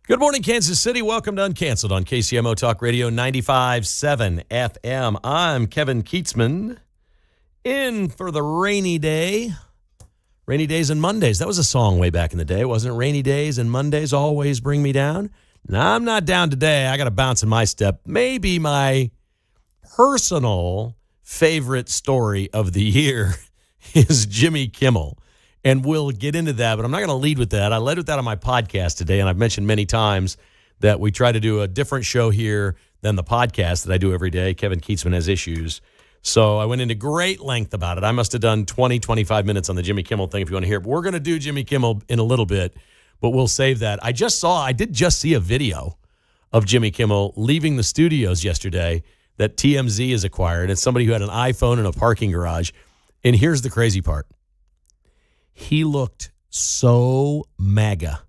Good morning, Kansas City. Welcome to Uncanceled on KCMO Talk Radio 95.7 FM. I'm Kevin Kietzman, in for the rainy day. Rainy days and Mondays. That was a song way back in the day, wasn't it? Rainy days and Mondays always bring me down. Now, I'm not down today. I got a bounce in my step. Maybe my personal favorite story of the year is Jimmy Kimmel. And we'll get into that, but I'm not going to lead with that. I led with that on my podcast today, and I've mentioned many times that we try to do a different show here than the podcast that I do every day. Kevin Kietzman has issues. So I went into great length about it. I must have done 20, 25 minutes on the Jimmy Kimmel thing if you want to hear it. But we're going to do Jimmy Kimmel in a little bit, but we'll save that. I did just see a video of Jimmy Kimmel leaving the studios yesterday that TMZ has acquired. It's somebody who had an iPhone in a parking garage. And here's the crazy part. He looked so MAGA.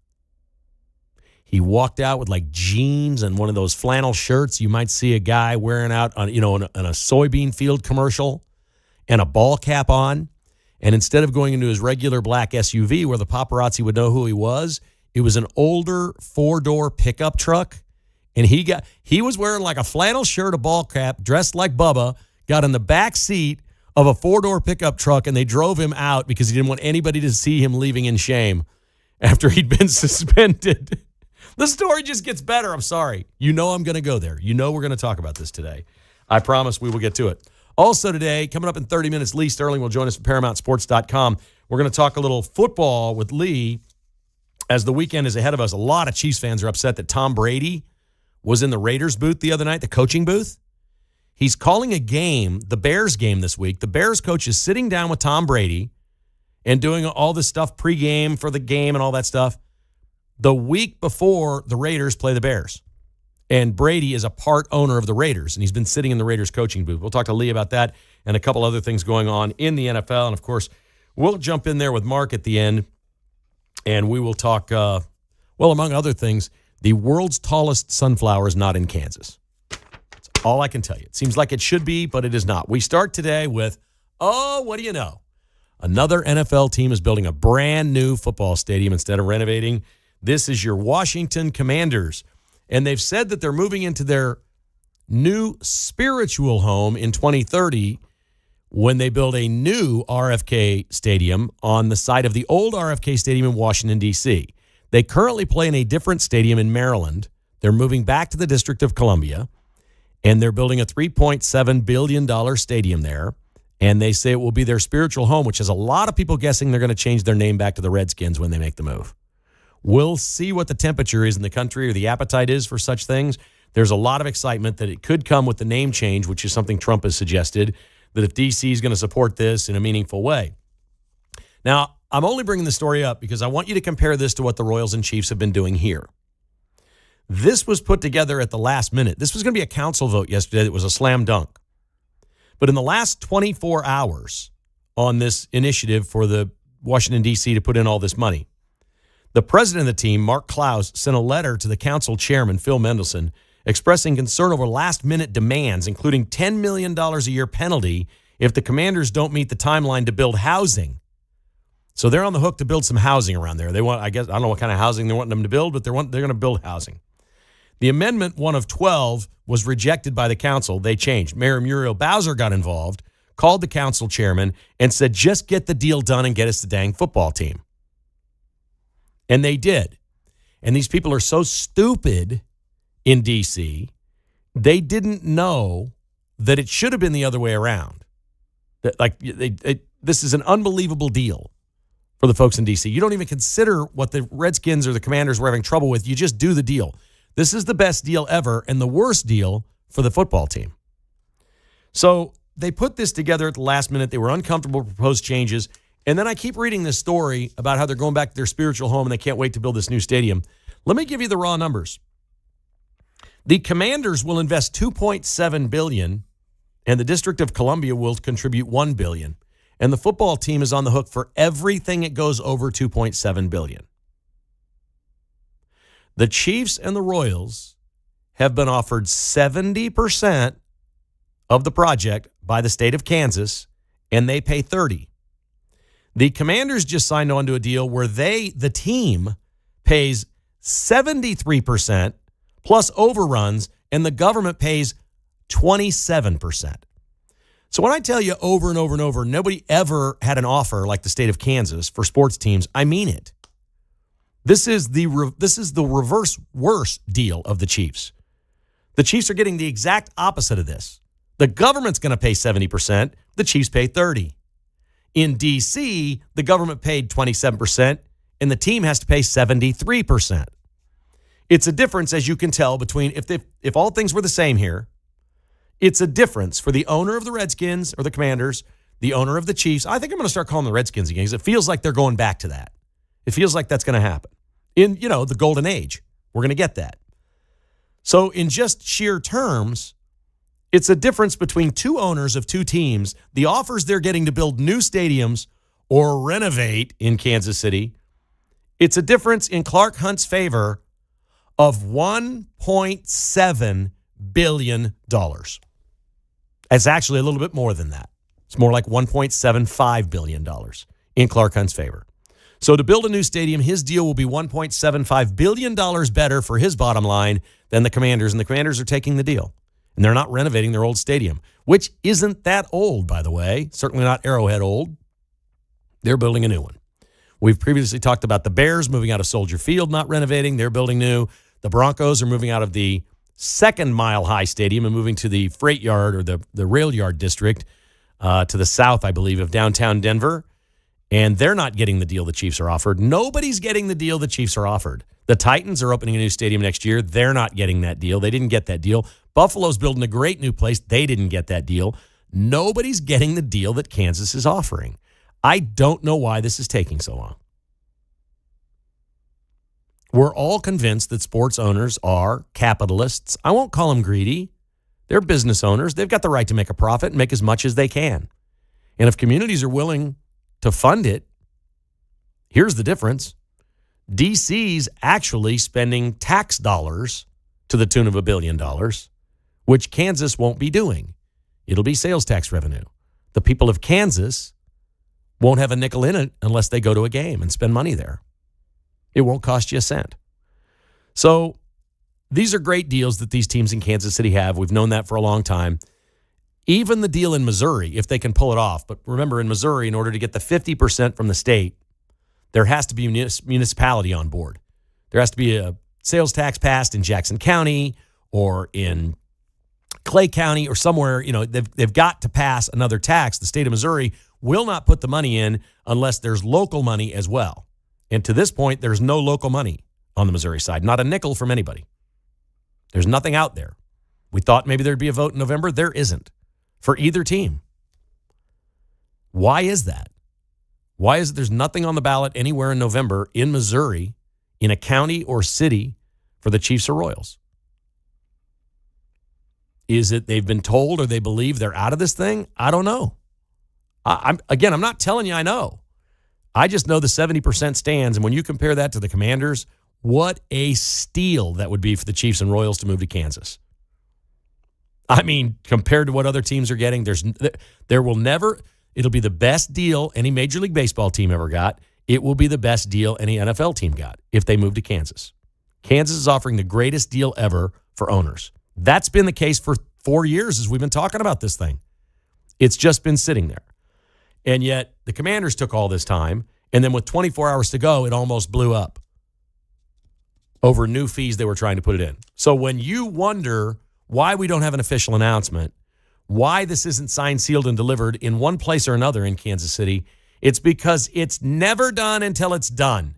He walked out with like jeans and one of those flannel shirts you might see a guy wearing out on, on a soybean field commercial, and a ball cap on. And instead of going into his regular black SUV where the paparazzi would know who he was, it was an older 4-door pickup truck. And he was wearing like a flannel shirt, a ball cap, dressed like Bubba, got in the back seat of a 4-door pickup truck, and they drove him out because he didn't want anybody to see him leaving in shame after he'd been suspended. The story just gets better. I'm sorry. You know I'm going to go there. You know we're going to talk about this today. I promise we will get to it. Also today, coming up in 30 minutes, Lee Sterling will join us at ParamountSports.com. We're going to talk a little football with Lee as the weekend is ahead of us. A lot of Chiefs fans are upset that Tom Brady was in the Raiders booth the other night, the coaching booth. He's calling a game, the Bears game this week. The Bears coach is sitting down with Tom Brady and doing all this stuff pregame for the game and all that stuff the week before the Raiders play the Bears. And Brady is a part owner of the Raiders, and he's been sitting in the Raiders coaching booth. We'll talk to Lee about that and a couple other things going on in the NFL. And, of course, we'll jump in there with Mark at the end, and we will talk, among other things, the world's tallest sunflower is not in Kansas. All I can tell you. It seems like it should be, but it is not. We start today with, what do you know? Another NFL team is building a brand new football stadium instead of renovating. This is your Washington Commanders. And they've said that they're moving into their new spiritual home in 2030 when they build a new RFK stadium on the site of the old RFK stadium in Washington, D.C. They currently play in a different stadium in Maryland. They're moving back to the District of Columbia. And they're building a $3.7 billion stadium there. And they say it will be their spiritual home, which has a lot of people guessing they're going to change their name back to the Redskins when they make the move. We'll see what the temperature is in the country or the appetite is for such things. There's a lot of excitement that it could come with the name change, which is something Trump has suggested, that if D.C. is going to support this in a meaningful way. Now, I'm only bringing the story up because I want you to compare this to what the Royals and Chiefs have been doing here. This was put together at the last minute. This was going to be a council vote yesterday that was a slam dunk. But in the last 24 hours on this initiative for the Washington, D.C. to put in all this money, the president of the team, Mark Klaus, sent a letter to the council chairman, Phil Mendelson, expressing concern over last-minute demands, including $10 million a year penalty if the Commanders don't meet the timeline to build housing. So they're on the hook to build some housing around there. They want, I don't know what kind of housing they want them to build, but they're going to build housing. The amendment, one of 12, was rejected by the council. They changed. Mayor Muriel Bowser got involved, called the council chairman, and said, just get the deal done and get us the dang football team. And they did. And these people are so stupid in D.C., they didn't know that it should have been the other way around. This is an unbelievable deal for the folks in D.C. You don't even consider what the Redskins or the Commanders were having trouble with. You just do the deal. This is the best deal ever and the worst deal for the football team. So they put this together at the last minute. They were uncomfortable with proposed changes. And then I keep reading this story about how they're going back to their spiritual home and they can't wait to build this new stadium. Let me give you the raw numbers. The Commanders will invest $2.7 billion, and the District of Columbia will contribute $1 billion. And the football team is on the hook for everything it goes over $2.7 billion. The Chiefs and the Royals have been offered 70% of the project by the state of Kansas, and they pay 30%. The Commanders just signed on to a deal where the team, pays 73% plus overruns, and the government pays 27%. So when I tell you over and over and over, nobody ever had an offer like the state of Kansas for sports teams, I mean it. This is the reverse worse deal of the Chiefs. The Chiefs are getting the exact opposite of this. The government's going to pay 70%. The Chiefs pay 30%. In D.C., the government paid 27%, and the team has to pay 73%. It's a difference, as you can tell, between if all things were the same here, it's a difference for the owner of the Redskins or the Commanders, the owner of the Chiefs. I think I'm going to start calling the Redskins again because it feels like they're going back to that. It feels like that's going to happen. In, the golden age, we're going to get that. So in just sheer terms, it's a difference between two owners of two teams, the offers they're getting to build new stadiums or renovate in Kansas City. It's a difference in Clark Hunt's favor of $1.7 billion. It's actually a little bit more than that. It's more like $1.75 billion in Clark Hunt's favor. So to build a new stadium, his deal will be $1.75 billion better for his bottom line than the Commanders, and the Commanders are taking the deal. And they're not renovating their old stadium, which isn't that old, by the way. Certainly not Arrowhead old. They're building a new one. We've previously talked about the Bears moving out of Soldier Field, not renovating. They're building new. The Broncos are moving out of the second Mile High Stadium and moving to the Freight Yard or the Rail Yard District to the south, I believe, of downtown Denver. And they're not getting the deal the Chiefs are offered. Nobody's getting the deal the Chiefs are offered. The Titans are opening a new stadium next year. They're not getting that deal. They didn't get that deal. Buffalo's building a great new place. They didn't get that deal. Nobody's getting the deal that Kansas is offering. I don't know why this is taking so long. We're all convinced that sports owners are capitalists. I won't call them greedy. They're business owners. They've got the right to make a profit and make as much as they can. And if communities are willing to fund it, here's the difference. DC's actually spending tax dollars to the tune of $1 billion, which Kansas won't be doing. It'll be sales tax revenue. The people of Kansas won't have a nickel in it unless they go to a game and spend money there. It won't cost you a cent. So these are great deals that these teams in Kansas City have. We've known that for a long time. Even the deal in Missouri, if they can pull it off. But remember, in Missouri, in order to get the 50% from the state, there has to be a municipality on board. There has to be a sales tax passed in Jackson County or in Clay County or somewhere. They've got to pass another tax. The state of Missouri will not put the money in unless there's local money as well. And to this point, there's no local money on the Missouri side, not a nickel from anybody. There's nothing out there. We thought maybe there'd be a vote in November. There isn't for either team. Why is that? Why is it there's nothing on the ballot anywhere in November in Missouri, in a county or city, for the Chiefs or Royals? Is it they've been told or they believe they're out of this thing? I don't know. I'm not telling you I know. I just know the 70% stands, and when you compare that to the Commanders, what a steal that would be for the Chiefs and Royals to move to Kansas. I mean, compared to what other teams are getting, it'll be the best deal any Major League Baseball team ever got. It will be the best deal any NFL team got if they move to Kansas. Kansas is offering the greatest deal ever for owners. That's been the case for 4 years as we've been talking about this thing. It's just been sitting there. And yet the Commanders took all this time, and then with 24 hours to go, it almost blew up over new fees they were trying to put it in. So when you wonder why we don't have an official announcement, why this isn't signed, sealed, and delivered in one place or another in Kansas City, it's because it's never done until it's done.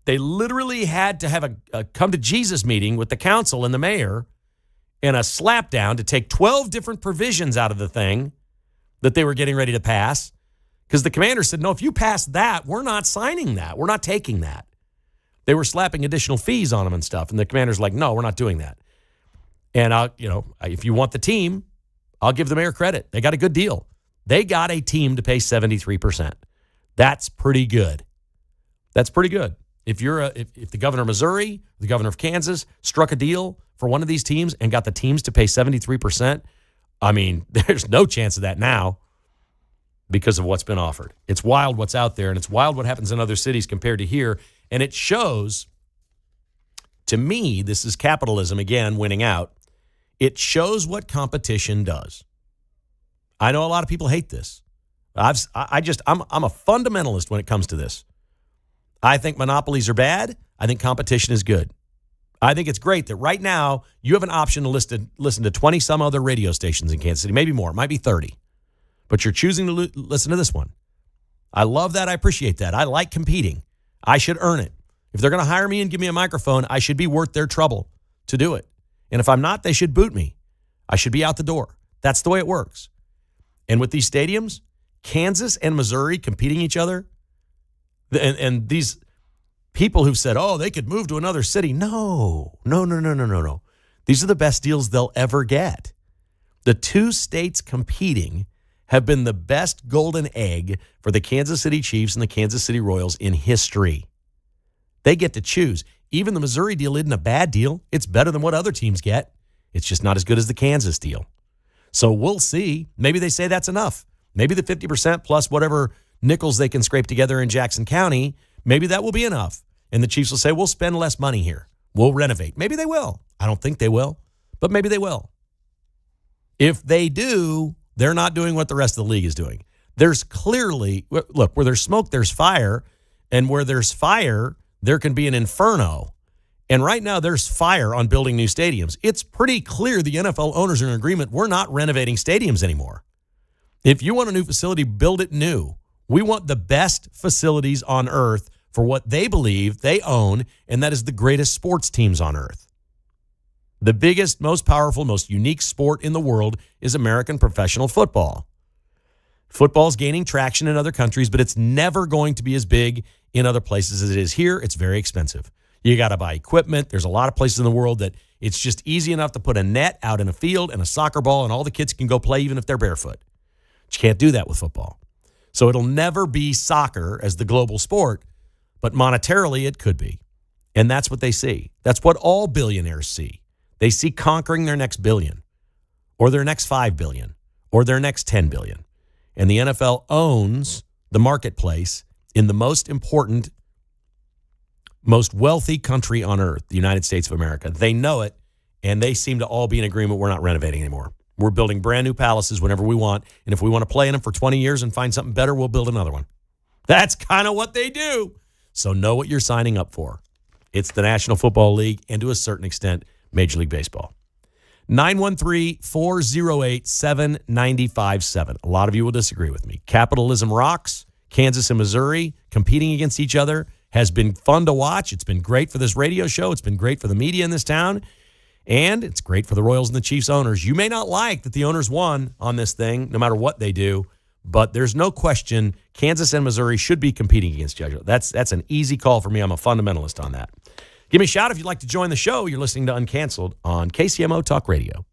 They literally had to have a come-to-Jesus meeting with the council and the mayor and a slapdown to take 12 different provisions out of the thing that they were getting ready to pass, because the Commanders said, no, if you pass that, we're not signing that. We're not taking that. They were slapping additional fees on them and stuff, and the Commanders were like, no, we're not doing that. And, if you want the team, I'll give the mayor credit. They got a good deal. They got a team to pay 73%. That's pretty good. That's pretty good. If the governor of Missouri, the governor of Kansas struck a deal for one of these teams and got the teams to pay 73%, I mean, there's no chance of that now because of what's been offered. It's wild what's out there, and it's wild what happens in other cities compared to here. And it shows To me, this is capitalism again winning out. It shows what competition does. I know a lot of people hate this. I'm a fundamentalist when it comes to this. I think monopolies are bad. I think competition is good. I think it's great that right now you have an option to listen to 20 some other radio stations in Kansas City, maybe more. It might be 30. But you're choosing to listen to this one. I love that. I appreciate that. I like competing. I should earn it. If they're going to hire me and give me a microphone, I should be worth their trouble to do it. And if I'm not, they should boot me. I should be out the door. That's the way it works. And with these stadiums, Kansas and Missouri competing each other, and these people who've said, oh, they could move to another city. No. These are the best deals they'll ever get. The two states competing have been the best golden egg for the Kansas City Chiefs and the Kansas City Royals in history. They get to choose. Even the Missouri deal isn't a bad deal. It's better than what other teams get. It's just not as good as the Kansas deal. So we'll see. Maybe they say that's enough. Maybe the 50% plus whatever nickels they can scrape together in Jackson County, maybe that will be enough. And the Chiefs will say, we'll spend less money here. We'll renovate. Maybe they will. I don't think they will, but maybe they will. If they do, they're not doing what the rest of the league is doing. There's clearly, look, where there's smoke, there's fire. And where there's fire, there can be an inferno. And right now there's fire on building new stadiums. It's pretty clear the NFL owners are in agreement. We're not renovating stadiums anymore. If you want a new facility, build it new. We want the best facilities on earth for what they believe they own, and that is the greatest sports teams on earth. The biggest, most powerful, most unique sport in the world is American professional football. Football's gaining traction in other countries, but it's never going to be as big in other places as it is here. It's very expensive. You got to buy equipment. There's a lot of places in the world that it's just easy enough to put a net out in a field and a soccer ball, and all the kids can go play even if they're barefoot. But you can't do that with football. So it'll never be soccer as the global sport, but monetarily it could be. And that's what they see. That's what all billionaires see. They see conquering their next billion or their next 5 billion or their next 10 billion. And the NFL owns the marketplace in the most important, most wealthy country on earth, the United States of America. They know it, and they seem to all be in agreement we're not renovating anymore. We're building brand new palaces whenever we want, and if we want to play in them for 20 years and find something better, we'll build another one. That's kind of what they do. So know what you're signing up for. It's the National Football League and, to a certain extent, Major League Baseball. 913-408-7957. A lot of you will disagree with me. Capitalism rocks. Kansas and Missouri competing against each other has been fun to watch. It's been great for this radio show. It's been great for the media in this town. And it's great for the Royals and the Chiefs owners. You may not like that the owners won on this thing, no matter what they do, but there's no question Kansas and Missouri should be competing against each other. That's an easy call for me. I'm a fundamentalist on that. Give me a shout if you'd like to join the show. You're listening to Uncanceled on KCMO Talk Radio.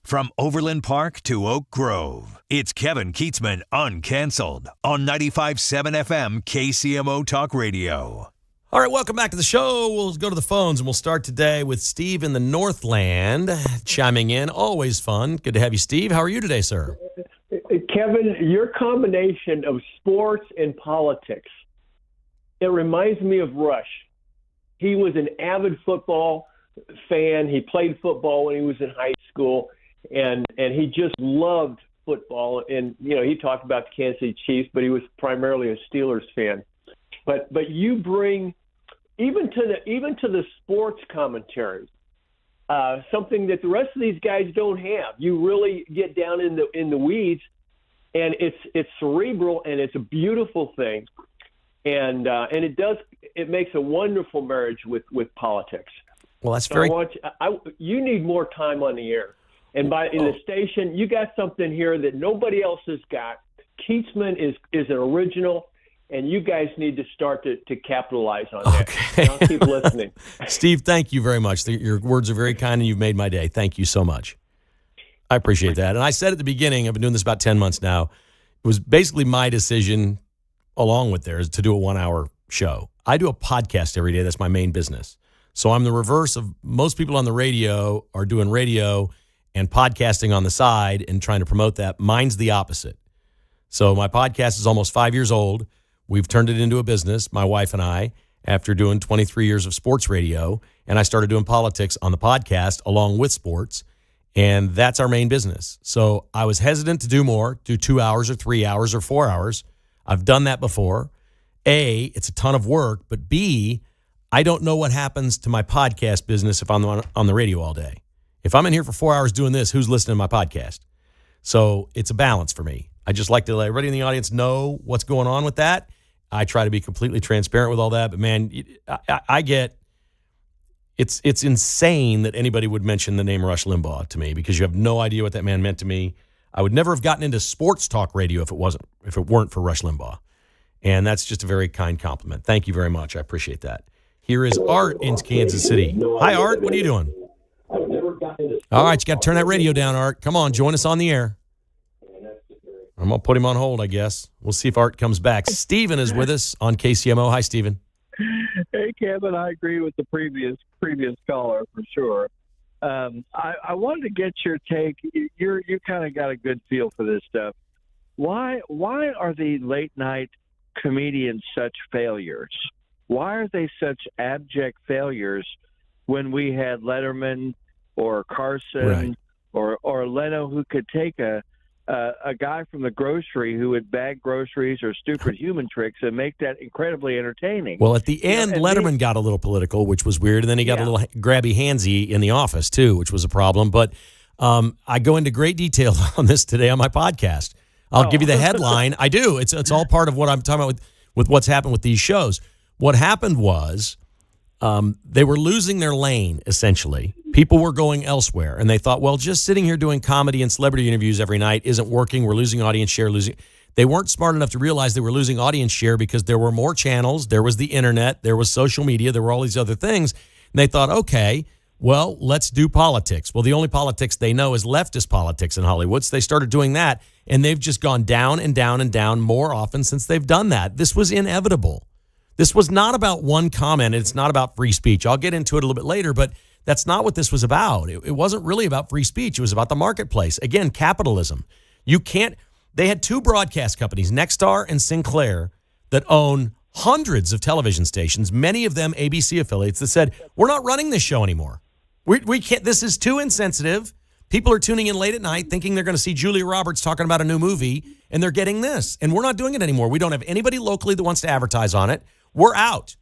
From Overland Park to Oak Grove, it's Kevin Kietzman Uncanceled on 95.7 FM KCMO Talk Radio. All right, welcome back to the show. We'll go to the phones, and we'll start today with Steve in the Northland chiming in. Always fun. Good to have you, Steve. How are you today, sir? Kevin, your combination of sports and politics, it reminds me of Rush. He was an avid football fan. He played football when he was in high school, and he just loved football. And, you know, he talked about the Kansas City Chiefs, but he was primarily a Steelers fan. But you bring even to the sports commentary, something that the rest of these guys don't have. You really get down in the weeds, and it's cerebral, and it's a beautiful thing, and it makes a wonderful marriage with politics. Well, that's so very. You need more time on the air, and in the station, you got something here that nobody else has got. Kietzman is an original. And you guys need to start to capitalize on that. Okay. And I'll keep listening. Steve, thank you very much. Your words are very kind, and you've made my day. Thank you so much. I appreciate that. And I said at the beginning, I've been doing this about 10 months now. It was basically my decision, along with theirs, to do a 1-hour show. I do a podcast every day. That's my main business. So I'm the reverse of most people on the radio are doing radio and podcasting on the side and trying to promote that. Mine's the opposite. So my podcast is almost 5 years old. We've turned it into a business, my wife and I, after doing 23 years of sports radio, and I started doing politics on the podcast along with sports, and that's our main business. So I was hesitant to do more, do 2 hours or 3 hours or 4 hours. I've done that before. A, it's a ton of work, but B, I don't know what happens to my podcast business if I'm on the radio all day. If I'm in here for 4 hours doing this, who's listening to my podcast? So it's a balance for me. I just like to let everybody in the audience know what's going on with that. I try to be completely transparent with all that. But, man, I get it's insane that anybody would mention the name Rush Limbaugh to me because you have no idea what that man meant to me. I would never have gotten into sports talk radio if it weren't for Rush Limbaugh. And that's just a very kind compliment. Thank you very much. I appreciate that. Here is Art in Kansas City. Hi, Art. What are you doing? All right, you got to turn that radio down, Art. Come on, join us on the air. I'm going to put him on hold, I guess. We'll see if Art comes back. Steven is with us on KCMO. Hi, Steven. Hey, Kevin, I agree with the previous caller for sure. I wanted to get your take. You kind of got a good feel for this stuff. Why are the late-night comedians such failures? Why are they such abject failures when we had Letterman or Carson or Leno who could take a guy from the grocery who would bag groceries or stupid human tricks and make that incredibly entertaining. Well, at the end, Letterman got a little political, which was weird, and then he got a little grabby handsy in the office, too, which was a problem. But I go into great detail on this today on my podcast. I'll give you the headline. I do. It's all part of what I'm talking about with what's happened with these shows. What happened was they were losing their lane, essentially. People were going elsewhere, and they thought, well, just sitting here doing comedy and celebrity interviews every night isn't working. We're losing audience share. They weren't smart enough to realize they were losing audience share because there were more channels, there was the internet, there was social media, there were all these other things. And they thought, okay, well, let's do politics. Well, the only politics they know is leftist politics in Hollywood, so they started doing that, and they've just gone down and down and down more often since they've done that. This was inevitable. This was not about one comment. It's not about free speech. I'll get into it a little bit later, but that's not what this was about. It wasn't really about free speech. It was about the marketplace. Again, capitalism. They had two broadcast companies, Nexstar and Sinclair, that own hundreds of television stations, many of them ABC affiliates, that said, we're not running this show anymore. We can't. This is too insensitive. People are tuning in late at night thinking they're going to see Julia Roberts talking about a new movie, and they're getting this. And we're not doing it anymore. We don't have anybody locally that wants to advertise on it. We're out.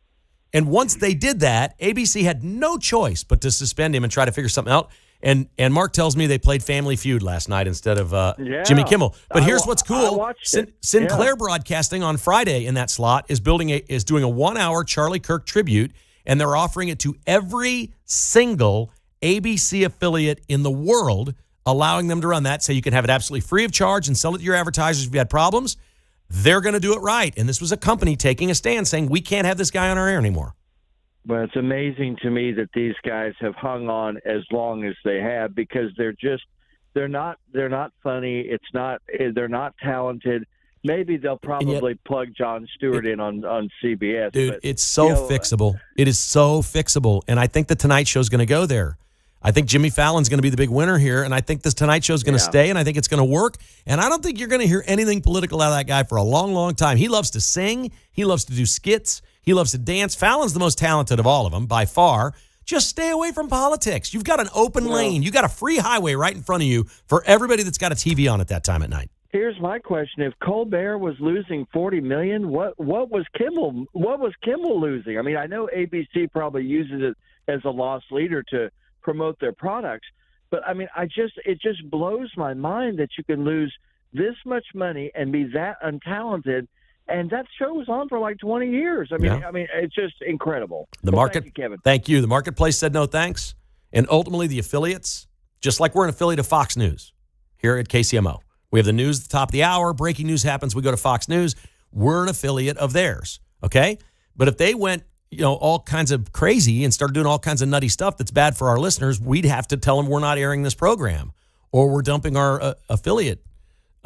And once they did that, ABC had no choice but to suspend him and try to figure something out. And Mark tells me they played Family Feud last night instead of Jimmy Kimmel. But here's what's cool. Sinclair Broadcasting on Friday in that slot is doing a 1-hour Charlie Kirk tribute, and they're offering it to every single ABC affiliate in the world, allowing them to run that so you can have it absolutely free of charge and sell it to your advertisers if you had problems. They're going to do it right. And this was a company taking a stand saying, we can't have this guy on our air anymore. Well, it's amazing to me that these guys have hung on as long as they have because they're just They're not funny. They're not talented. Maybe they'll probably plug Jon Stewart in on CBS. Dude, but, it's so fixable. It is so fixable. And I think the Tonight Show is going to go there. I think Jimmy Fallon's going to be the big winner here, and I think this Tonight Show is going to stay, and I think it's going to work. And I don't think you're going to hear anything political out of that guy for a long, long time. He loves to sing. He loves to do skits. He loves to dance. Fallon's the most talented of all of them by far. Just stay away from politics. You've got an open lane. You got a free highway right in front of you for everybody that's got a TV on at that time at night. Here's my question: if Colbert was losing $40 million, what was Kimmel? What was Kimmel losing? I mean, I know ABC probably uses it as a loss leader to promote their products, but I mean, it just blows my mind that you can lose this much money and be that untalented. And that show was on for like 20 years. I mean, it's just incredible. Thank you, Kevin. Thank you. The marketplace said no thanks, and ultimately the affiliates, just like we're an affiliate of Fox News here at KCMO. We have the news at the top of the hour. Breaking news happens. We go to Fox News. We're an affiliate of theirs, okay? But if they went, all kinds of crazy and started doing all kinds of nutty stuff that's bad for our listeners, we'd have to tell them we're not airing this program or we're dumping our affiliate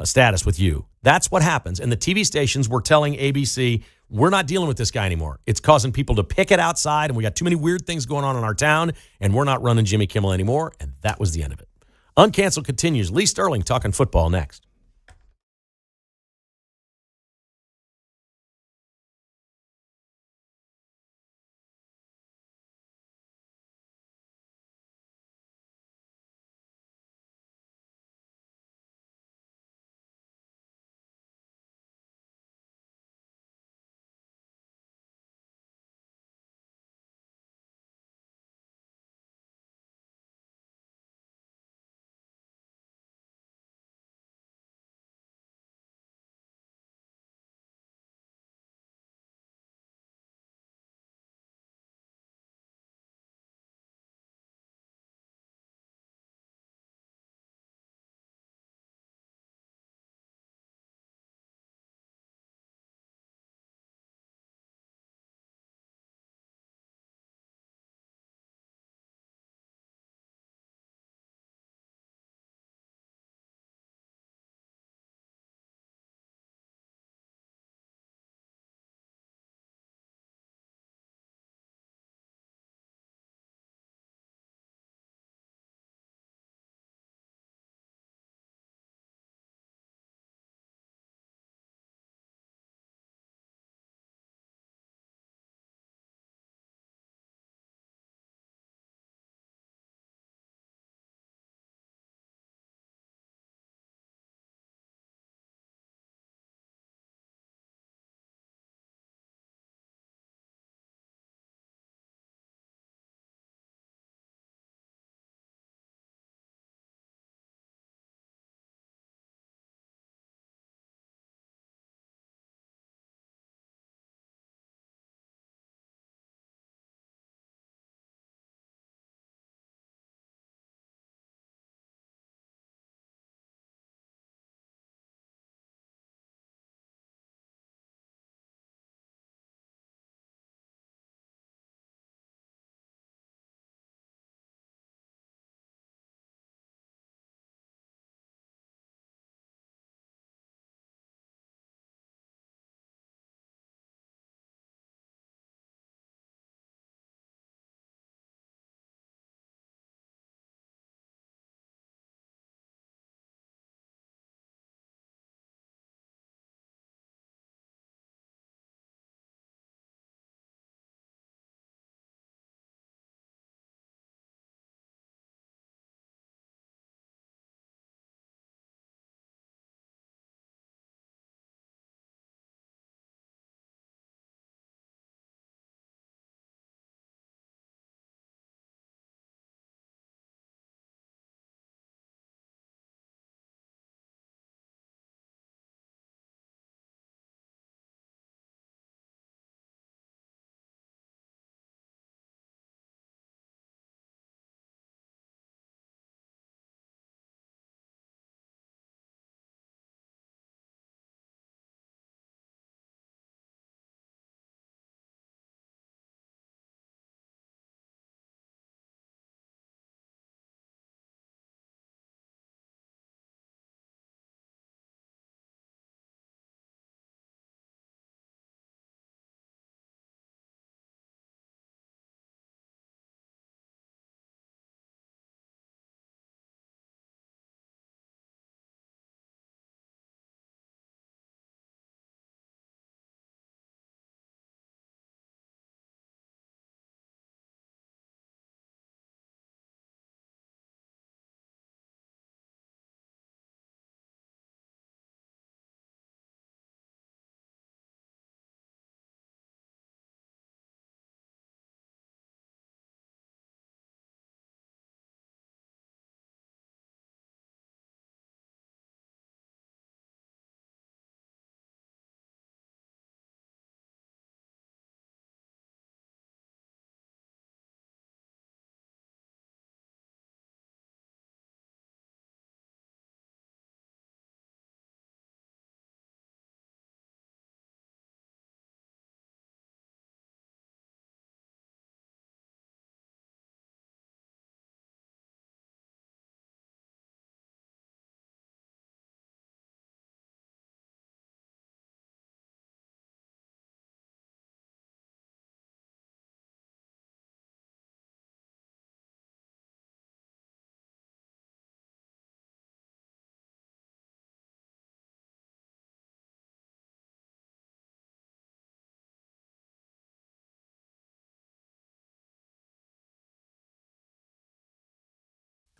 status with you. That's what happens. And the TV stations were telling ABC, we're not dealing with this guy anymore. It's causing people to picket outside, and we got too many weird things going on in our town, and we're not running Jimmy Kimmel anymore. And that was the end of it. Uncanceled continues. Lee Sterling talking football next.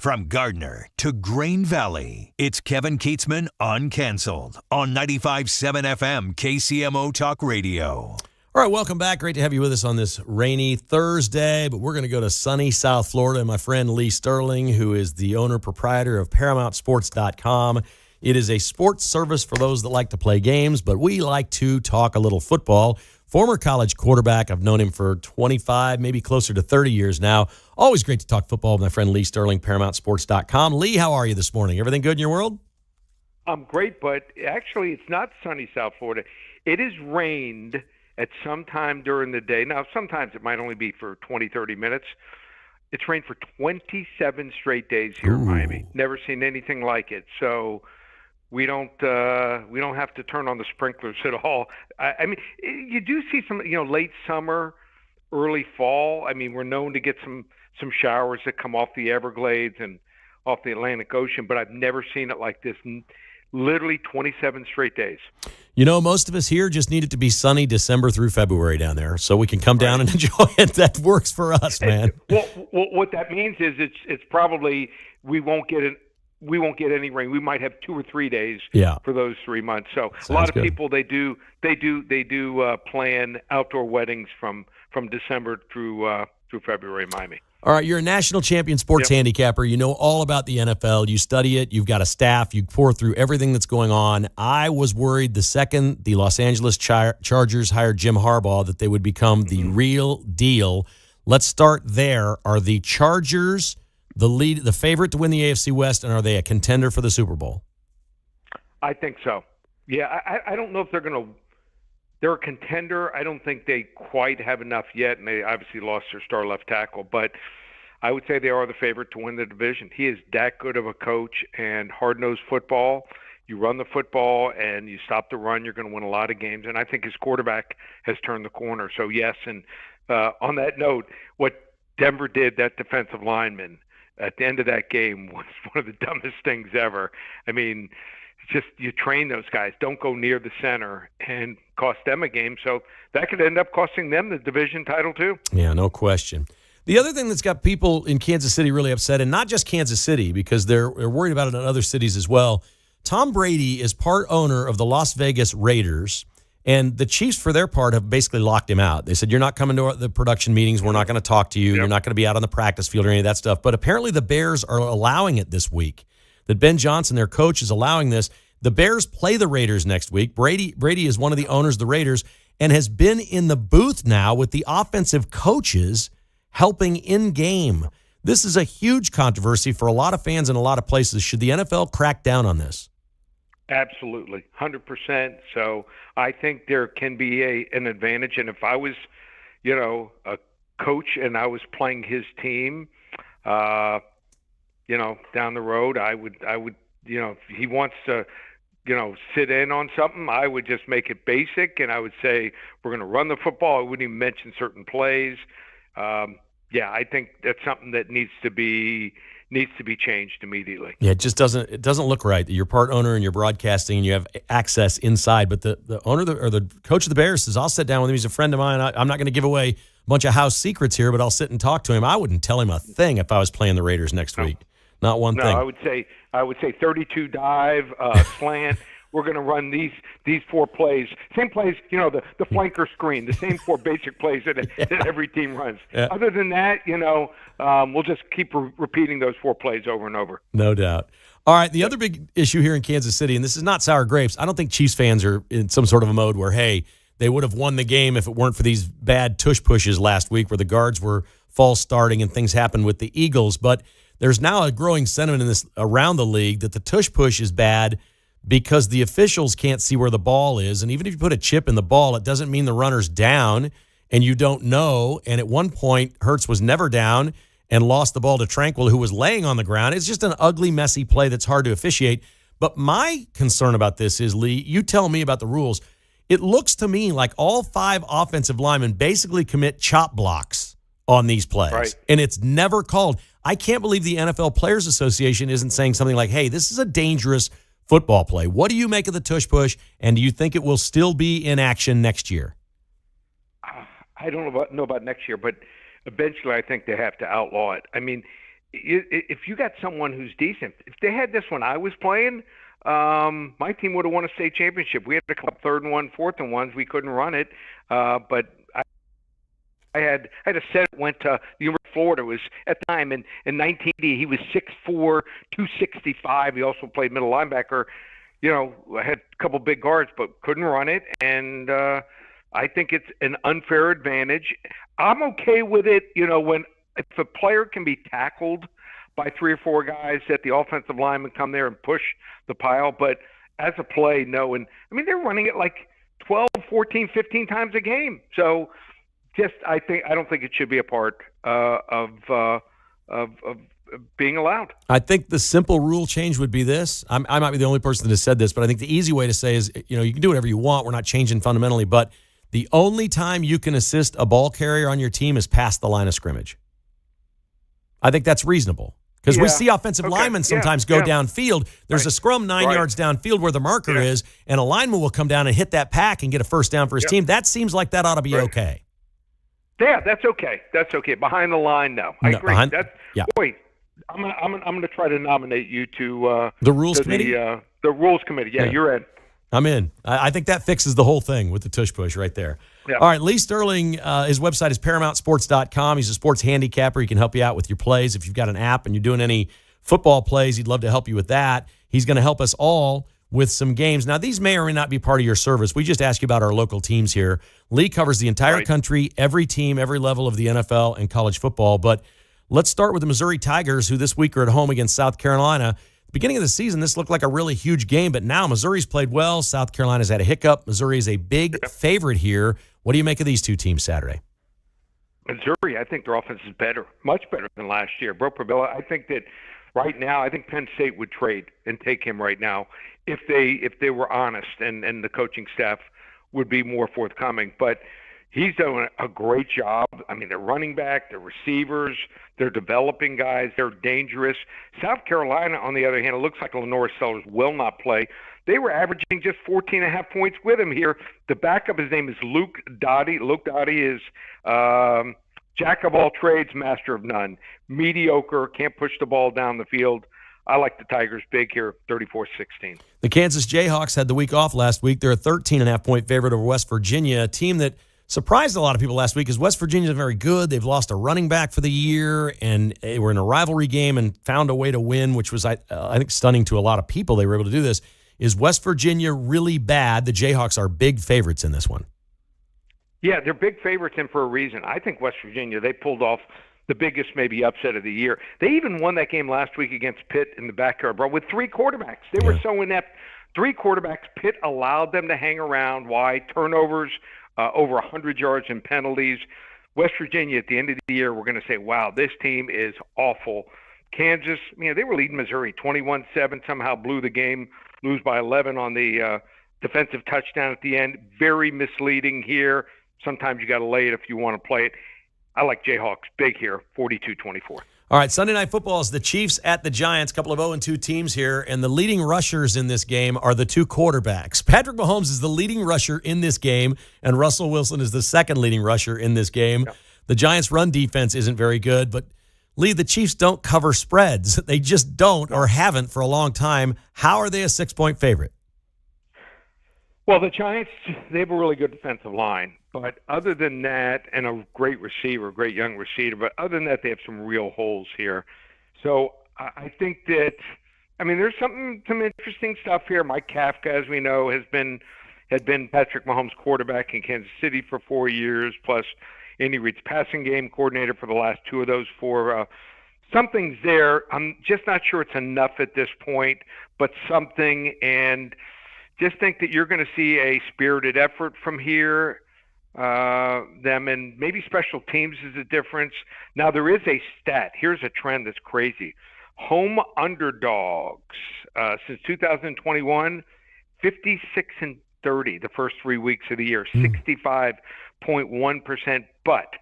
From Gardner to Grain Valley, it's Kevin Kietzman Uncanceled on 95.7 FM KCMO Talk Radio. All right, welcome back. Great to have you with us on this rainy Thursday, but we're going to go to sunny South Florida and my friend Lee Sterling, who is the owner-proprietor of ParamountSports.com. It is a sports service for those that like to play games, but we like to talk a little football. Former college quarterback. I've known him for 25, maybe closer to 30 years now. Always great to talk football with my friend Lee Sterling, ParamountSports.com. Lee, how are you this morning? Everything good in your world? I'm great, but actually it's not sunny South Florida. It has rained at some time during the day. Now, sometimes it might only be for 20, 30 minutes. It's rained for 27 straight days here in Miami. Never seen anything like it. So we don't have to turn on the sprinklers at all. I mean, you do see some, late summer, early fall. I mean, we're known to get some showers that come off the Everglades and off the Atlantic Ocean, but I've never seen it like this. Literally 27 straight days. Most of us here just need it to be sunny December through February down there, so we can come down and enjoy it. That works for us, man. Well, what that means is it's probably we won't get any rain. We might have 2 or 3 days for those 3 months. So a lot of people they do plan outdoor weddings from December through February in Miami. All right, you're a national champion sports handicapper. You know all about the NFL. You study it. You've got a staff. You pour through everything that's going on. I was worried the second the Los Angeles Chargers hired Jim Harbaugh that they would become the real deal. Let's start there. Are the Chargers the favorite to win the AFC West, and are they a contender for the Super Bowl? I think so. Yeah, I don't know if they're a contender. I don't think they quite have enough yet, and they obviously lost their star left tackle. But I would say they are the favorite to win the division. He is that good of a coach and hard-nosed football. You run the football and you stop the run, you're going to win a lot of games. And I think his quarterback has turned the corner. So, yes, and on that note, what Denver did, that defensive lineman, at the end of that game was one of the dumbest things ever. I mean, just you train those guys. Don't go near the center and cost them a game. So that could end up costing them the division title too. Yeah, no question. The other thing that's got people in Kansas City really upset, and not just Kansas City because they're worried about it in other cities as well, Tom Brady is part owner of the Las Vegas Raiders, and the Chiefs, for their part, have basically locked him out. They said, you're not coming to the production meetings. We're not going to talk to you. You're not going to be out on the practice field or any of that stuff. But apparently the Bears are allowing it this week. That Ben Johnson, their coach, is allowing this. The Bears play the Raiders next week. Brady is one of the owners of the Raiders and has been in the booth now with the offensive coaches helping in-game. This is a huge controversy for a lot of fans in a lot of places. Should the NFL crack down on this? Absolutely, 100%. So I think there can be an advantage. And if I was, a coach and I was playing his team, down the road, I would, if he wants to, sit in on something, I would just make it basic, and I would say we're going to run the football. I wouldn't even mention certain plays. I think that's something that needs to be changed immediately. Yeah, it just doesn't look right that you're part owner and you're broadcasting and you have access inside, but the owner or the coach of the Bears says, I'll sit down with him. He's a friend of mine. I'm not going to give away a bunch of house secrets here, but I'll sit and talk to him. I wouldn't tell him a thing if I was playing the Raiders next week. Not one thing. No, I would say 32 dive, slant. We're going to run these 4 plays. Same plays, the flanker screen, the same 4 basic plays that every team runs. Yeah. Other than that, we'll just keep repeating those 4 plays over and over. No doubt. All right, the other big issue here in Kansas City, and this is not sour grapes, I don't think Chiefs fans are in some sort of a mode where, hey, they would have won the game if it weren't for these bad tush pushes last week where the guards were false starting and things happened with the Eagles. But there's now a growing sentiment in this around the league that the tush push is bad because the officials can't see where the ball is. And even if you put a chip in the ball, it doesn't mean the runner's down and you don't know. And at one point, Hurts was never down and lost the ball to Tranquil, who was laying on the ground. It's just an ugly, messy play that's hard to officiate. But my concern about this is, Lee, you tell me about the rules. It looks to me like all 5 offensive linemen basically commit chop blocks on these plays. Right. And it's never called. I can't believe the NFL Players Association isn't saying something like, hey, this is a dangerous football play. What do you make of the tush push, and do you think it will still be in action next year? I don't know about next year, but eventually I think they have to outlaw it. I mean, if you got someone who's decent, if they had this when I was playing, my team would have won a state championship. We had a couple 3rd and 1, 4th and 1s. We couldn't run it, but I had a set that went to the University of Florida. It was at the time in 1980. He was 6'4", 265. He also played middle linebacker. I had a couple big guards, but couldn't run it. And I think it's an unfair advantage. I'm okay with it. If a player can be tackled by 3 or 4 guys, that the offensive linemen come there and push the pile. But as a play, no. And they're running it like 12, 14, 15 times a game. So. I don't think it should be a part of being allowed. I think the simple rule change would be this. I might be the only person that has said this, but I think the easy way to say is, you can do whatever you want. We're not changing fundamentally, but the only time you can assist a ball carrier on your team is past the line of scrimmage. I think that's reasonable. Because we see offensive linemen sometimes go downfield. There's a scrum 9 yards downfield where the marker is, and a lineman will come down and hit that pack and get a first down for his team. That seems like that ought to be okay. Yeah, that's okay. That's okay. Behind the line, no. I agree. Boy, I'm gonna try to nominate you to the rules committee. The rules committee. Yeah, you're in. I'm in. I think that fixes the whole thing with the tush push right there. Yeah. All right, Lee Sterling, his website is ParamountSports.com. He's a sports handicapper. He can help you out with your plays. If you've got an app and you're doing any football plays, he'd love to help you with that. He's going to help us all with some games. Now, these may or may not be part of your service. We just ask you about our local teams here. Lee covers the entire country, every team, every level of the NFL and college football. But let's start with the Missouri Tigers, who this week are at home against South Carolina. Beginning of the season, this looked like a really huge game, but now Missouri's played well. South Carolina's had a hiccup. Missouri is a big favorite here. What do you make of these two teams Saturday? Missouri, I think their offense is better, much better than last year. Bro Probilla, I think that right now, I think Penn State would trade and take him right now if they were honest and the coaching staff would be more forthcoming. But he's doing a great job. They're running back, they're receivers, they're developing guys, they're dangerous. South Carolina, on the other hand, it looks like Lenore Sellers will not play. They were averaging just 14.5 points with him here. The backup, his name is Luke Dottie. Luke Dottie is jack of all trades, master of none. Mediocre, can't push the ball down the field. I like the Tigers big here, 34-16. The Kansas Jayhawks had the week off last week. They're a 13.5-point favorite over West Virginia, a team that surprised a lot of people last week because West Virginia is very good. They've lost a running back for the year, and they were in a rivalry game and found a way to win, which was, I think, stunning to a lot of people. They were able to do this. Is West Virginia really bad? The Jayhawks are big favorites in this one. Yeah, they're big favorites, and for a reason. I think West Virginia, they pulled off the biggest maybe upset of the year. They even won that game last week against Pitt in the backyard, bro, with 3 quarterbacks. They were so inept. 3 quarterbacks. Pitt allowed them to hang around. Why? Turnovers, over 100 yards in penalties. West Virginia, at the end of the year, we're going to say, wow, this team is awful. Kansas, they were leading Missouri 21-7, somehow blew the game, lose by 11 on the defensive touchdown at the end. Very misleading here. Sometimes you got to lay it if you want to play it. I like Jayhawks big here, 42-24. All right, Sunday Night Football is the Chiefs at the Giants, a couple of 0-2 teams here, and the leading rushers in this game are the 2 quarterbacks. Patrick Mahomes is the leading rusher in this game, and Russell Wilson is the second leading rusher in this game. Yeah. The Giants' run defense isn't very good, but Lee, the Chiefs don't cover spreads. They just don't or haven't for a long time. How are they a 6-point favorite? Well, the Giants, they have a really good defensive line. But other than that, and a great receiver, great young receiver, but other than that, they have some real holes here. So I think that, there's some interesting stuff here. Mike Kafka, as we know, had been Patrick Mahomes' quarterback in Kansas City for 4 years, plus Andy Reid's passing game coordinator for the last 2 of those 4. Something's there. I'm just not sure it's enough at this point, but something. And just think that you're going to see a spirited effort from here. Them and maybe special teams is a difference. Now there is a stat. Here's a trend that's crazy. Home underdogs since 2021, 56-30 the first 3 weeks of the year, 65.1%. But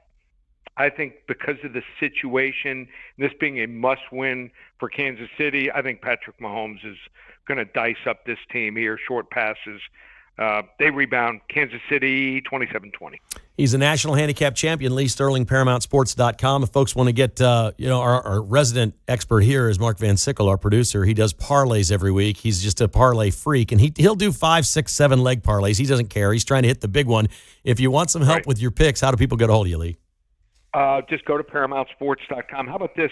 I think because of the situation, this being a must-win for Kansas City, I think Patrick Mahomes is going to dice up this team here. Short passes, They rebound. Kansas City 27-20. He's a national handicap champion. Lee Sterling, ParamountSports.com. If folks want to get, our resident expert here is Mark Van Sickle, our producer. He does parlays every week. He's just a parlay freak, and he'll do 5, 6, 7 leg parlays. He doesn't care. He's trying to hit the big one. If you want some help with your picks, how do people get a hold of you, Lee? Just go to ParamountSports.com. How about this?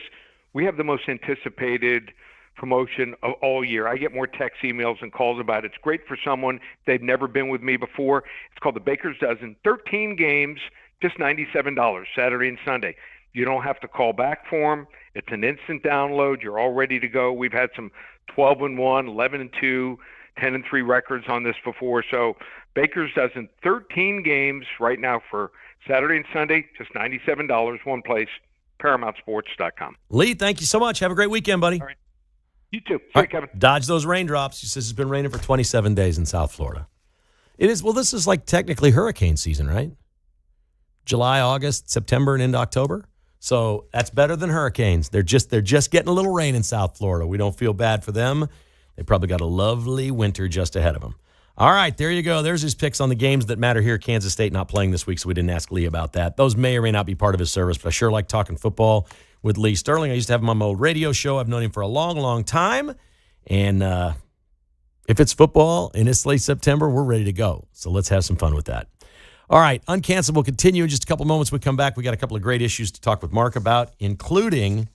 We have the most anticipated promotion of all year. I get more text, emails, and calls about it. It's great for someone. They've never been with me before. It's called the Baker's Dozen. 13 games, just $97, Saturday and Sunday. You don't have to call back for them. It's an instant download. You're all ready to go. We've had some 12-1, 11-2, 10-3 records on this before. So Baker's Dozen, 13 games right now for Saturday and Sunday, just $97, one place, ParamountSports.com. Lee, thank you so much. Have a great weekend, buddy. All right. You too. See you, Kevin. Dodge those raindrops. He says it's been raining for 27 days in South Florida. It is. Well, this is like technically hurricane season, right? July, August, September, and into October. So that's better than hurricanes. They're just getting a little rain in South Florida. We don't feel bad for them. They probably got a lovely winter just ahead of them. All right, there you go. There's his picks on the games that matter here. Kansas State not playing this week, so we didn't ask Lee about that. Those may or may not be part of his service, but I sure like talking football with Lee Sterling. I used to have him on my old radio show. I've known him for a long, long time. And if it's football and it's late September, we're ready to go. So let's have some fun with that. All right, Uncanceled will continue in just a couple moments. We come back. We got a couple of great issues to talk with Mark about, including,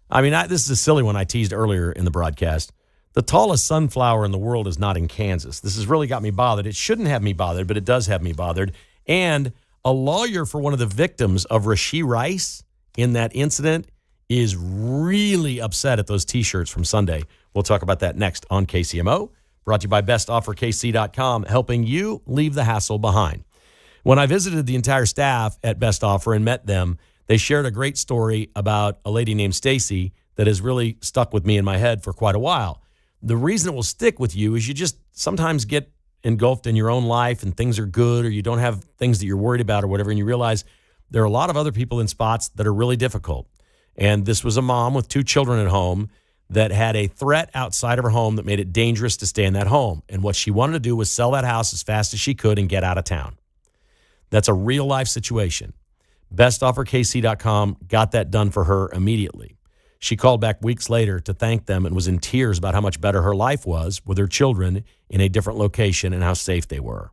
this is a silly one I teased earlier in the broadcast. The tallest sunflower in the world is not in Kansas. This has really got me bothered. It shouldn't have me bothered, but it does have me bothered. And a lawyer for one of the victims of Rashee Rice in that incident is really upset at those T-shirts from Sunday. We'll talk about that next on KCMO. Brought to you by bestofferkc.com, helping you leave the hassle behind. When I visited the entire staff at Best Offer and met them, they shared a great story about a lady named Stacy that has really stuck with me in my head for quite a while. The reason it will stick with you is you just sometimes get engulfed in your own life and things are good or you don't have things that you're worried about or whatever, and you realize there are a lot of other people in spots that are really difficult. And this was a mom with 2 children at home that had a threat outside of her home that made it dangerous to stay in that home. And what she wanted to do was sell that house as fast as she could and get out of town. That's a real life situation. BestOfferKC.com got that done for her immediately. She called back weeks later to thank them and was in tears about how much better her life was with her children in a different location and how safe they were.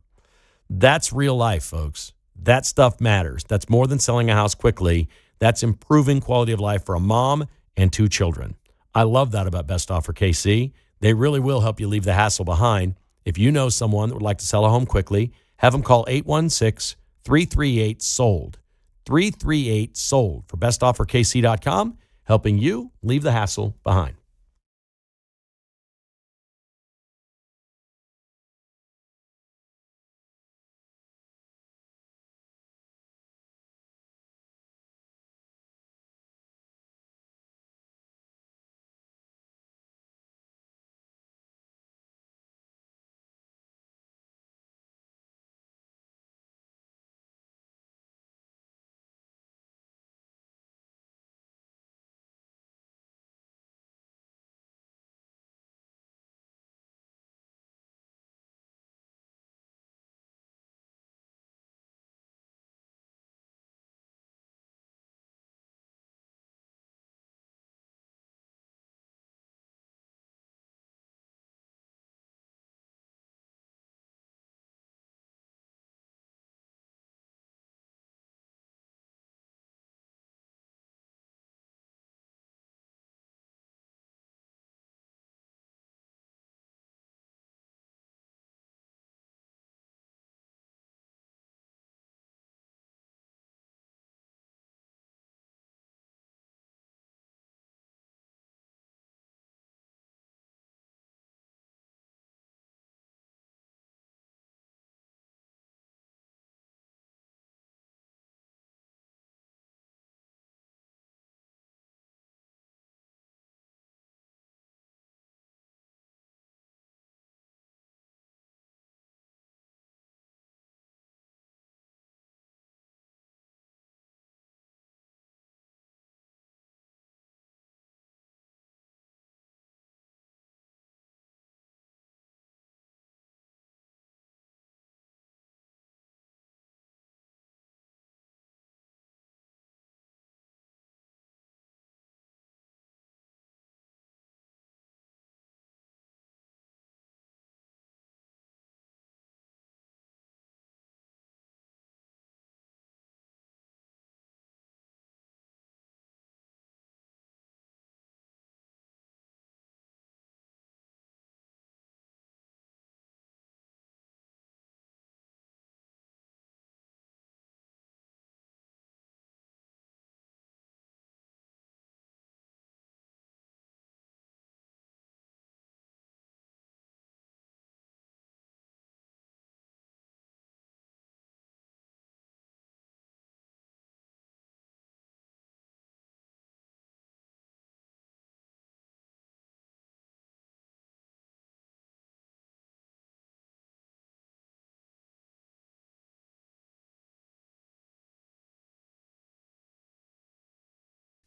That's real life, folks. That stuff matters. That's more than selling a house quickly. That's improving quality of life for a mom and 2 children. I love that about Best Offer KC. They really will help you leave the hassle behind. If you know someone that would like to sell a home quickly, have them call 816-338-SOLD. 338-SOLD for bestofferkc.com, helping you leave the hassle behind.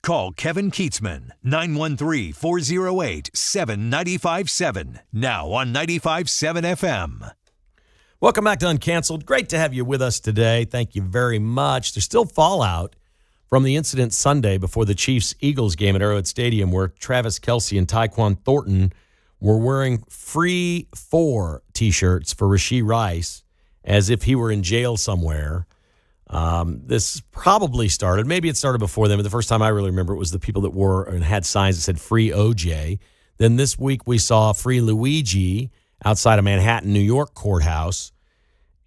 Call Kevin Kietzman, 913-408-7957. Now on 95.7 FM. Welcome back to Uncanceled. Great to have you with us today. Thank you very much. There's still fallout from the incident Sunday before the Chiefs-Eagles game at Arrowhead Stadium where Travis Kelce and Tyquan Thornton were wearing free 4 T-shirts for Rashee Rice as if he were in jail somewhere. This probably started, maybe it started before then, but the first time I really remember it was the people that wore and had signs that said free OJ. Then this week we saw free Luigi outside of Manhattan, New York courthouse,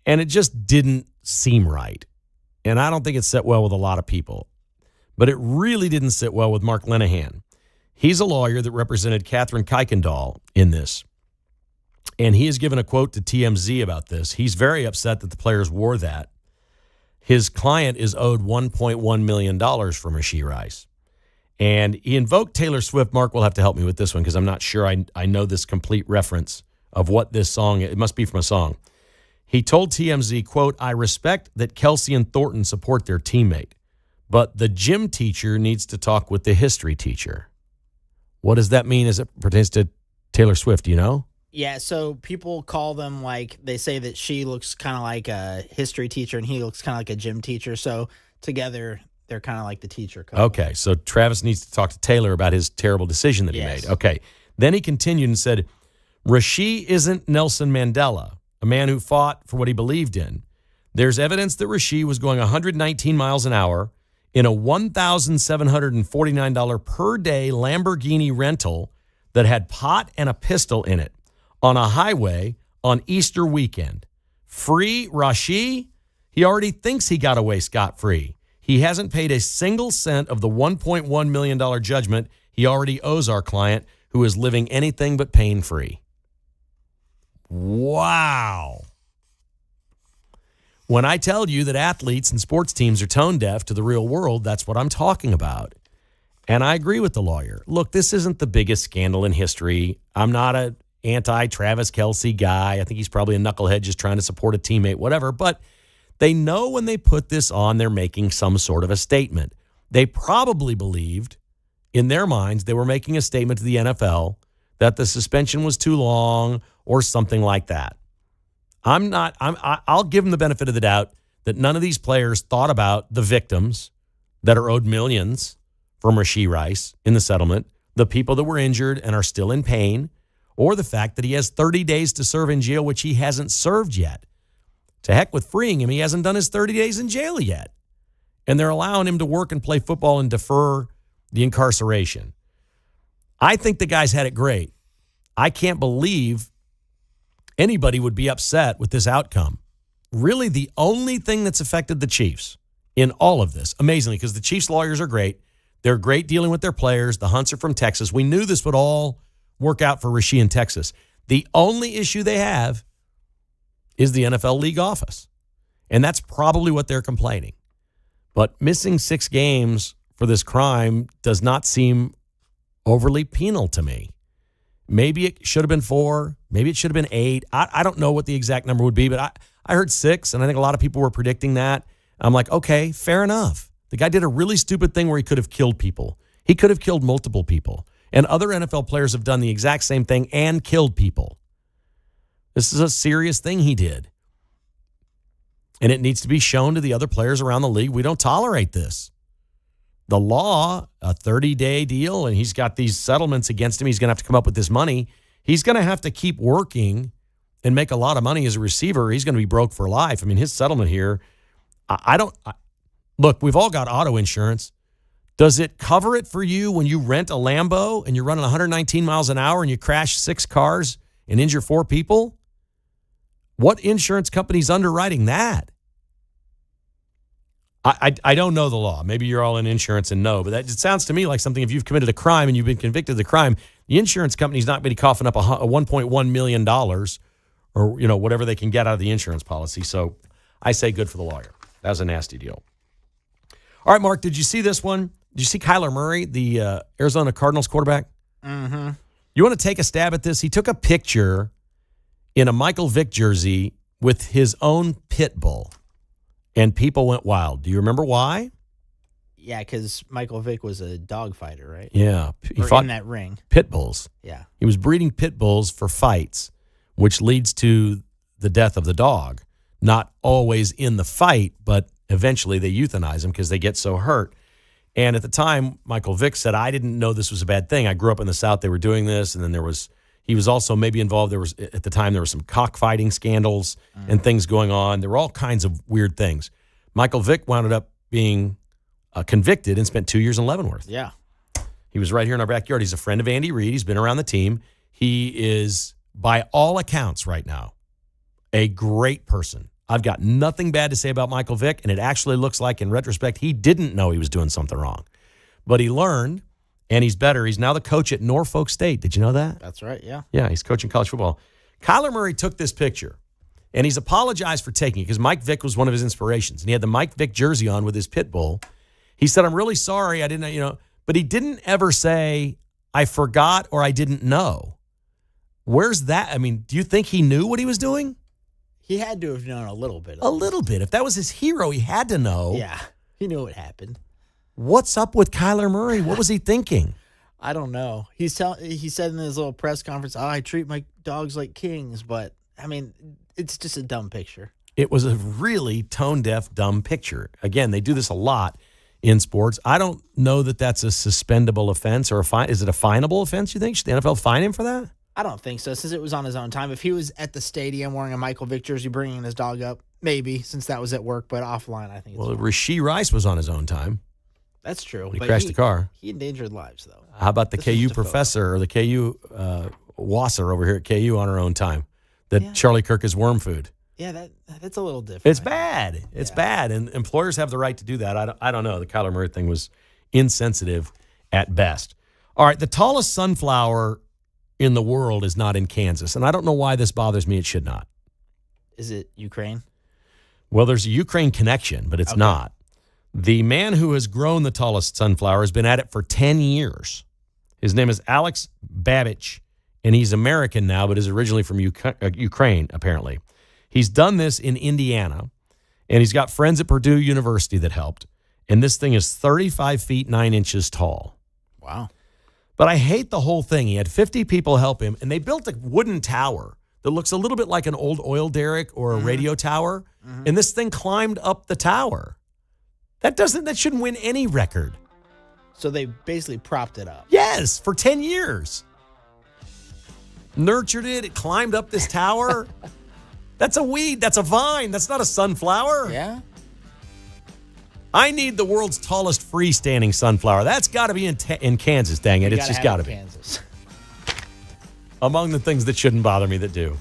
and it just didn't seem right. And I don't think it set well with a lot of people. But it really didn't sit well with Mark Linehan. He's a lawyer that represented Catherine Kuykendall in this. And he has given a quote to TMZ about this. He's very upset that the players wore that. His client is owed $1.1 million from Rashee Rice. And he invoked Taylor Swift. Mark will have to help me with this one because I'm not sure I know this complete reference of what this song is. It must be from a song. He told TMZ, quote, "I respect that Kelce and Thornton support their teammate, but the gym teacher needs to talk with the history teacher." What does that mean as it pertains to Taylor Swift, do you know? Yeah, so people call them they say that she looks kind of like a history teacher and he looks kind of like a gym teacher. So together, they're kind of like the teacher couple. Okay, so Travis needs to talk to Taylor about his terrible decision that he made. Okay, then he continued and said, "Rashee isn't Nelson Mandela, a man who fought for what he believed in. There's evidence that Rashee was going 119 miles an hour in a $1,749 per day Lamborghini rental that had pot and a pistol in it on a highway on Easter weekend. Free Rashee? He already thinks he got away scot-free. He hasn't paid a single cent of the $1.1 million judgment he already owes our client, who is living anything but pain-free." Wow. When I tell you that athletes and sports teams are tone deaf to the real world, that's what I'm talking about. And I agree with the lawyer. Look, this isn't the biggest scandal in history. I'm not an anti-Travis Kelce guy. I think he's probably a knucklehead just trying to support a teammate, whatever. But they know when they put this on, they're making some sort of a statement. They probably believed, in their minds, they were making a statement to the NFL that the suspension was too long or something like that. I'll give them the benefit of the doubt that none of these players thought about the victims that are owed millions from Rashee Rice in the settlement, the people that were injured and are still in pain, or the fact that he has 30 days to serve in jail, which he hasn't served yet. To heck with freeing him, he hasn't done his 30 days in jail yet. And they're allowing him to work and play football and defer the incarceration. I think the guys had it great. I can't believe anybody would be upset with this outcome. Really, the only thing that's affected the Chiefs in all of this, amazingly, because the Chiefs lawyers are great. They're great dealing with their players. The Hunts are from Texas. We knew this would all work out for Rashee in Texas. The only issue they have is the NFL league office. And that's probably what they're complaining. But missing 6 games for this crime does not seem overly penal to me. Maybe it should have been 4. Maybe it should have been 8. I don't know what the exact number would be, but I heard 6, and I think a lot of people were predicting that. I'm like, okay, fair enough. The guy did a really stupid thing where he could have killed people. He could have killed multiple people. And other NFL players have done the exact same thing and killed people. This is a serious thing he did. And it needs to be shown to the other players around the league. We don't tolerate this. The law, a 30-day deal, and he's got these settlements against him. He's going to have to come up with this money. He's going to have to keep working and make a lot of money as a receiver. He's going to be broke for life. I mean, his settlement here, look, we've all got auto insurance. Does it cover it for you when you rent a Lambo and you're running 119 miles an hour and you crash 6 cars and injure 4 people? What insurance company's underwriting that? I don't know the law. Maybe you're all in insurance and know, but it sounds to me like something, if you've committed a crime and you've been convicted of the crime, the insurance company's not going to be coughing up a $1.1 million or whatever they can get out of the insurance policy. So I say good for the lawyer. That was a nasty deal. All right, Mark, did you see this one? Did you see Kyler Murray, the Arizona Cardinals quarterback? Mm-hmm. You want to take a stab at this? He took a picture in a Michael Vick jersey with his own pit bull, and people went wild. Do you remember why? Yeah, because Michael Vick was a dog fighter, right? Yeah. He Or fought in that ring. pit bulls. Yeah. He was breeding pit bulls for fights, which leads to the death of the dog. Not always in the fight, but eventually they euthanize them because they get so hurt. And at the time, Michael Vick said, I didn't know this was a bad thing. I grew up in the South. They were doing this. And then he was also maybe involved. At the time, there were some cockfighting scandals and things going on. There were all kinds of weird things. Michael Vick wound up being convicted and spent 2 years in Leavenworth. Yeah. He was right here in our backyard. He's a friend of Andy Reid. He's been around the team. He is, by all accounts right now, a great person. I've got nothing bad to say about Michael Vick, and it actually looks like, in retrospect, he didn't know he was doing something wrong. But he learned, and he's better. He's now the coach at Norfolk State. Did you know that? That's right, yeah. Yeah, he's coaching college football. Kyler Murray took this picture, and he's apologized for taking it because Mike Vick was one of his inspirations, and he had the Mike Vick jersey on with his pit bull. He said, I'm really sorry. I didn't, but he didn't ever say, I forgot or I didn't know. Where's that? I mean, do you think he knew what he was doing? He had to have known a little bit. A little bit. If that was his hero, he had to know. Yeah, he knew what happened. What's up with Kyler Murray? What was he thinking? I don't know. He said in his little press conference, I treat my dogs like kings, but, I mean, it's just a dumb picture. It was a really tone-deaf, dumb picture. Again, they do this a lot in sports. I don't know that that's a suspendable offense or a fine. Is it a finable offense, you think? Should the NFL fine him for that? I don't think so, since it was on his own time. If he was at the stadium wearing a Michael Vick jersey, bringing his dog up, maybe, since that was at work, but offline, I think it's Well, fine. Rasheed Rice was on his own time. That's true. He but crashed the car. He endangered lives, though. How about the This is KU just a photo. professor or the KU Wasser over here at KU on her own time? That Charlie Kirk is worm food. Yeah, that's a little different. It's bad. It's bad. And employers have the right to do that. I don't know. The Kyler Murray thing was insensitive at best. All right, the tallest sunflower in the world is not in Kansas. And I don't know why this bothers me. It should not. Is it Ukraine? Well, there's a Ukraine connection, but it's not. The man who has grown the tallest sunflower has been at it for 10 years. His name is Alex Babich, and he's American now, but is originally from Ukraine, apparently. He's done this in Indiana, and he's got friends at Purdue University that helped. And this thing is 35 feet 9 inches tall. Wow. But I hate the whole thing. He had 50 people help him, and they built a wooden tower that looks a little bit like an old oil derrick or a radio tower. And this thing climbed up the tower. That shouldn't win any record. So they basically propped it up. Yes, for 10 years. Nurtured it. It climbed up this tower. That's a weed. That's a vine. That's not a sunflower. Yeah? I need the world's tallest freestanding sunflower. That's got to be in Kansas, dang it. It's just got to be. Kansas. Among the things that shouldn't bother me that do.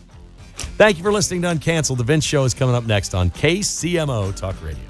Thank you for listening to Uncanceled. The Vince Show is coming up next on KCMO Talk Radio.